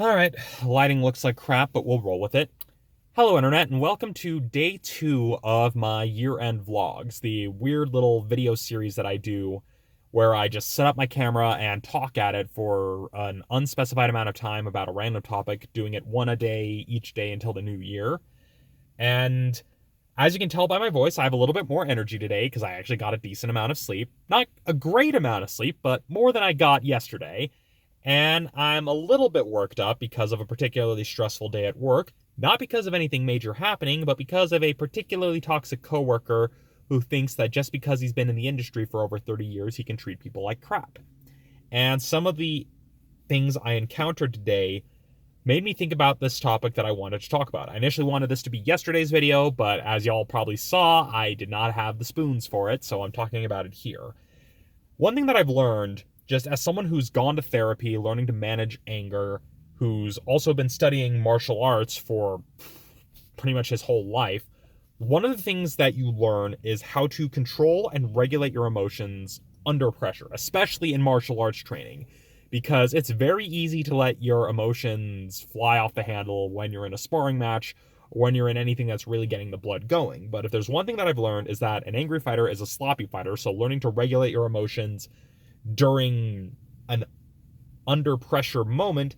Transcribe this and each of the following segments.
Alright, lighting looks like crap, but we'll roll with it. Hello Internet, and welcome to day 2 of my year-end vlogs, the weird little video series that I do where I just set up my camera and talk at it for an unspecified amount of time about a random topic, doing it one a day each day until the new year. And as you can tell by my voice, I have a little bit more energy today because I actually got a decent amount of sleep. Not a great amount of sleep, but more than I got yesterday. And I'm a little bit worked up because of a particularly stressful day at work, not because of anything major happening, but because of a particularly toxic coworker who thinks that just because he's been in the industry for over 30 years, he can treat people like crap. And some of the things I encountered today made me think about this topic that I wanted to talk about. I initially wanted this to be yesterday's video, but as y'all probably saw, I did not have the spoons for it, so I'm talking about it here. One thing that I've learned, just as someone who's gone to therapy, learning to manage anger, who's also been studying martial arts for pretty much his whole life, one of the things that you learn is how to control and regulate your emotions under pressure, especially in martial arts training, because it's very easy to let your emotions fly off the handle when you're in a sparring match or when you're in anything that's really getting the blood going. But if there's one thing that I've learned is that an angry fighter is a sloppy fighter, so learning to regulate your emotions during an under pressure moment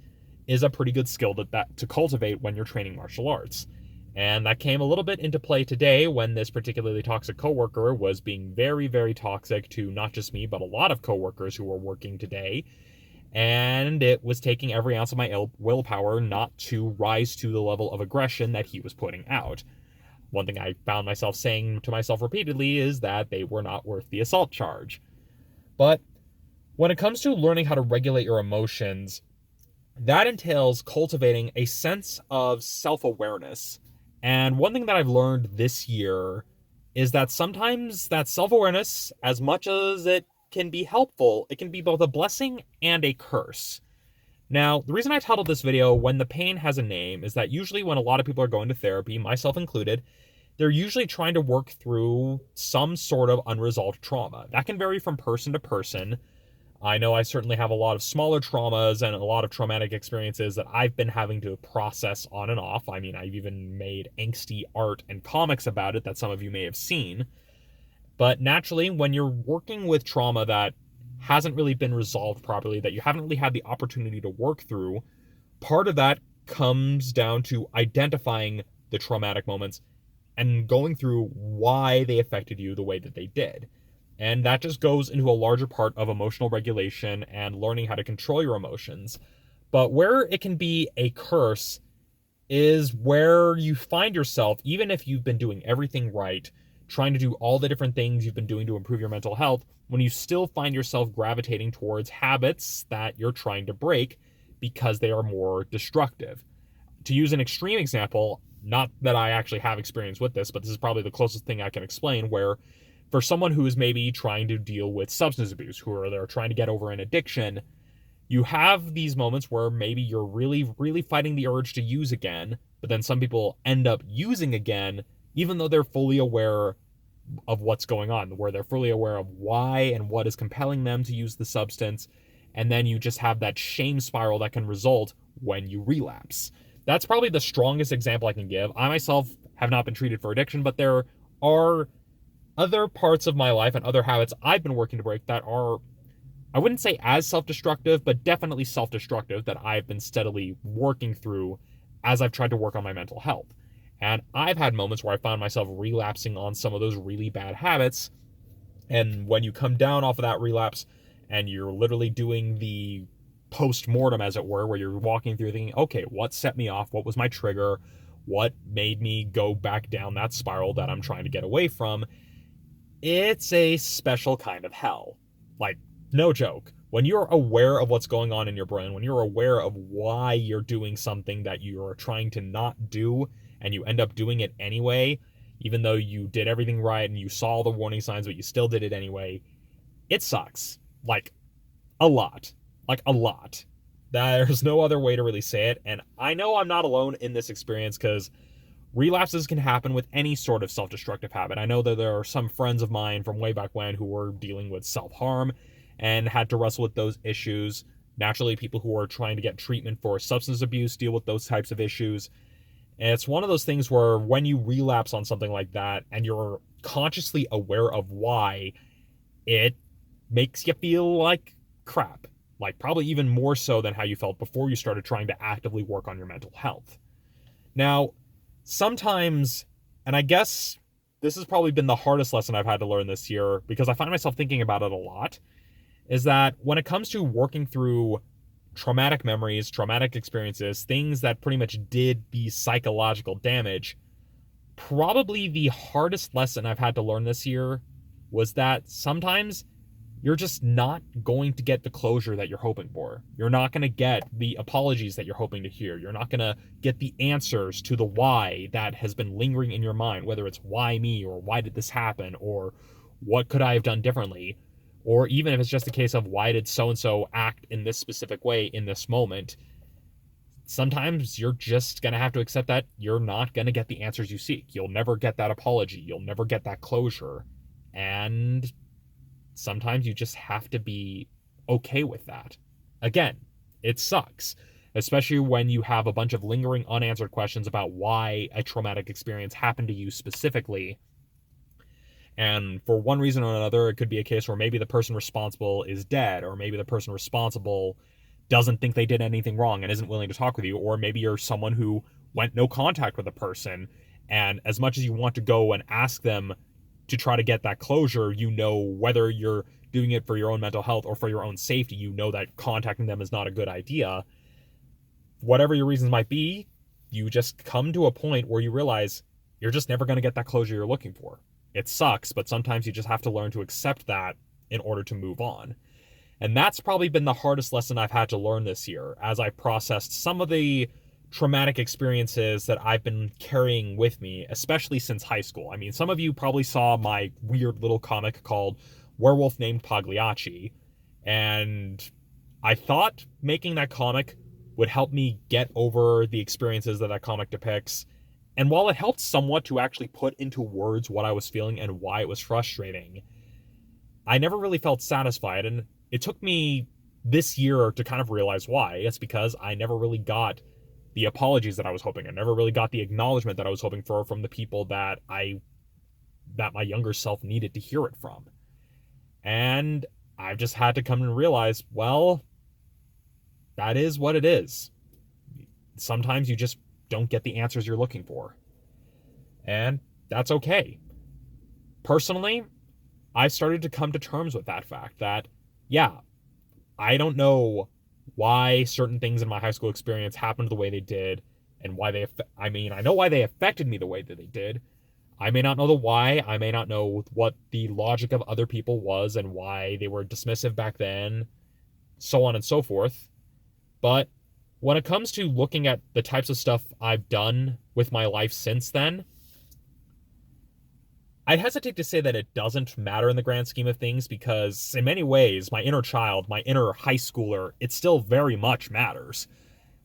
is a pretty good skill to cultivate when you're training martial arts. And that came a little bit into play today when this particularly toxic coworker was being very, very toxic to not just me, but a lot of coworkers who were working today. And it was taking every ounce of my willpower not to rise to the level of aggression that he was putting out. One thing I found myself saying to myself repeatedly is that they were not worth the assault charge. But when it comes to learning how to regulate your emotions, that entails cultivating a sense of self-awareness. And one thing that I've learned this year is that sometimes that self-awareness, as much as it can be helpful, it can be both a blessing and a curse. Now, the reason I titled this video "When the Pain Has a Name" is that usually when a lot of people are going to therapy, myself included, they're usually trying to work through some sort of unresolved trauma. That can vary from person to person. I know I certainly have a lot of smaller traumas and a lot of traumatic experiences that I've been having to process on and off. I mean, I've even made angsty art and comics about it that some of you may have seen. But naturally, when you're working with trauma that hasn't really been resolved properly, that you haven't really had the opportunity to work through, part of that comes down to identifying the traumatic moments and going through why they affected you the way that they did. And that just goes into a larger part of emotional regulation and learning how to control your emotions. But where it can be a curse is where you find yourself, even if you've been doing everything right, trying to do all the different things you've been doing to improve your mental health, when you still find yourself gravitating towards habits that you're trying to break because they are more destructive. To use an extreme example, not that I actually have experience with this, but this is probably the closest thing I can explain, where for someone who is maybe trying to deal with substance abuse, they're trying to get over an addiction, you have these moments where maybe you're really, really fighting the urge to use again, but then some people end up using again, even though they're fully aware of what's going on, where they're fully aware of why and what is compelling them to use the substance, and then you just have that shame spiral that can result when you relapse. That's probably the strongest example I can give. I myself have not been treated for addiction, but there are other parts of my life and other habits I've been working to break that are, I wouldn't say as self-destructive, but definitely self-destructive, that I've been steadily working through as I've tried to work on my mental health. And I've had moments where I found myself relapsing on some of those really bad habits. And when you come down off of that relapse and you're literally doing the post-mortem, as it were, where you're walking through thinking, okay, what set me off? What was my trigger? What made me go back down that spiral that I'm trying to get away from? It's a special kind of hell. Like, no joke. When you're aware of what's going on in your brain, when you're aware of why you're doing something that you're trying to not do, and you end up doing it anyway, even though you did everything right and you saw all the warning signs, but you still did it anyway, it sucks. Like, a lot. Like, a lot. There's no other way to really say it, and I know I'm not alone in this experience, because relapses can happen with any sort of self-destructive habit. I know that there are some friends of mine from way back when who were dealing with self-harm and had to wrestle with those issues. Naturally, people who are trying to get treatment for substance abuse deal with those types of issues. And it's one of those things where when you relapse on something like that and you're consciously aware of why, it makes you feel like crap. Like probably even more so than how you felt before you started trying to actively work on your mental health. Now, sometimes, and I guess this has probably been the hardest lesson I've had to learn this year because I find myself thinking about it a lot, is that when it comes to working through traumatic memories, traumatic experiences, things that pretty much did the psychological damage, probably the hardest lesson I've had to learn this year was that sometimes you're just not going to get the closure that you're hoping for. You're not going to get the apologies that you're hoping to hear. You're not going to get the answers to the why that has been lingering in your mind, whether it's why me or why did this happen or what could I have done differently, or even if it's just a case of why did so-and-so act in this specific way in this moment. Sometimes you're just going to have to accept that you're not going to get the answers you seek. You'll never get that apology. You'll never get that closure. And sometimes you just have to be okay with that. Again, it sucks, especially when you have a bunch of lingering unanswered questions about why a traumatic experience happened to you specifically. And for one reason or another, it could be a case where maybe the person responsible is dead, or maybe the person responsible doesn't think they did anything wrong and isn't willing to talk with you, or maybe you're someone who went no contact with a person, and as much as you want to go and ask them to try to get that closure, you know, whether you're doing it for your own mental health or for your own safety, you know that contacting them is not a good idea. Whatever your reasons might be, you just come to a point where you realize you're just never going to get that closure you're looking for. It sucks, but sometimes you just have to learn to accept that in order to move on. And that's probably been the hardest lesson I've had to learn this year as I processed some of the traumatic experiences that I've been carrying with me, especially since high school. I mean, some of you probably saw my weird little comic called Werewolf Named Pagliacci, and I thought making that comic would help me get over the experiences that that comic depicts. And while it helped somewhat to actually put into words what I was feeling and why it was frustrating, I never really felt satisfied. And it took me this year to kind of realize why. It's because I never really got the apologies that I was hoping. I never really got the acknowledgement that I was hoping for from the people that my younger self needed to hear it from. And I've just had to come and realize, well, that is what it is. Sometimes you just don't get the answers you're looking for. And that's okay. Personally, I've started to come to terms with that fact that, yeah, I don't know why certain things in my high school experience happened the way they did, and why I know why they affected me the way that they did. I may not know the why. I may not know what the logic of other people was and why they were dismissive back then, so on and so forth. But when it comes to looking at the types of stuff I've done with my life since then, I'd hesitate to say that it doesn't matter in the grand scheme of things, because in many ways, my inner child, my inner high schooler, it still very much matters.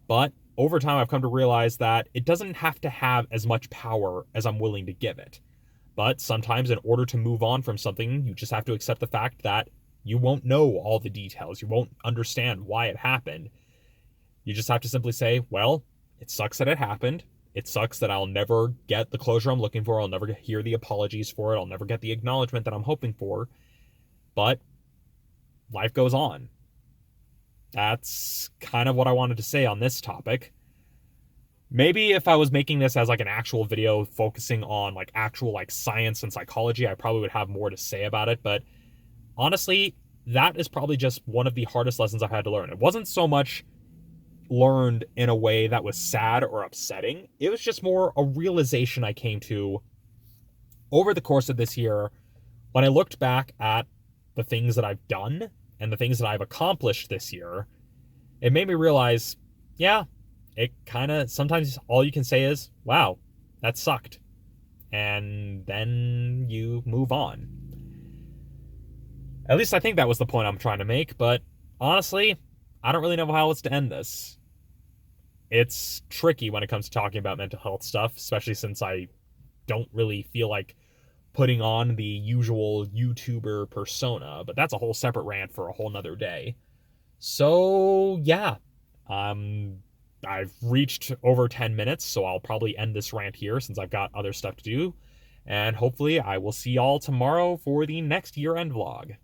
But over time, I've come to realize that it doesn't have to have as much power as I'm willing to give it. But sometimes in order to move on from something, you just have to accept the fact that you won't know all the details. You won't understand why it happened. You just have to simply say, well, it sucks that it happened. It sucks that I'll never get the closure I'm looking for. I'll never hear the apologies for it. I'll never get the acknowledgement that I'm hoping for. But life goes on. That's kind of what I wanted to say on this topic. Maybe if I was making this as like an actual video focusing on like actual like science and psychology, I probably would have more to say about it. But honestly, that is probably just one of the hardest lessons I've had to learn. It wasn't so much learned in a way that was sad or upsetting. It was just more a realization I came to over the course of this year when I looked back at the things that I've done and the things that I've accomplished this year. It made me realize, yeah, it kind of, sometimes all you can say is, wow, that sucked. And then you move on. At least I think that was the point I'm trying to make, but honestly, I don't really know how else to end this. It's tricky when it comes to talking about mental health stuff, especially since I don't really feel like putting on the usual YouTuber persona, but that's a whole separate rant for a whole nother day. So, yeah. Um, I've reached over 10 minutes, so I'll probably end this rant here since I've got other stuff to do. And hopefully, I will see y'all tomorrow for the next year end vlog.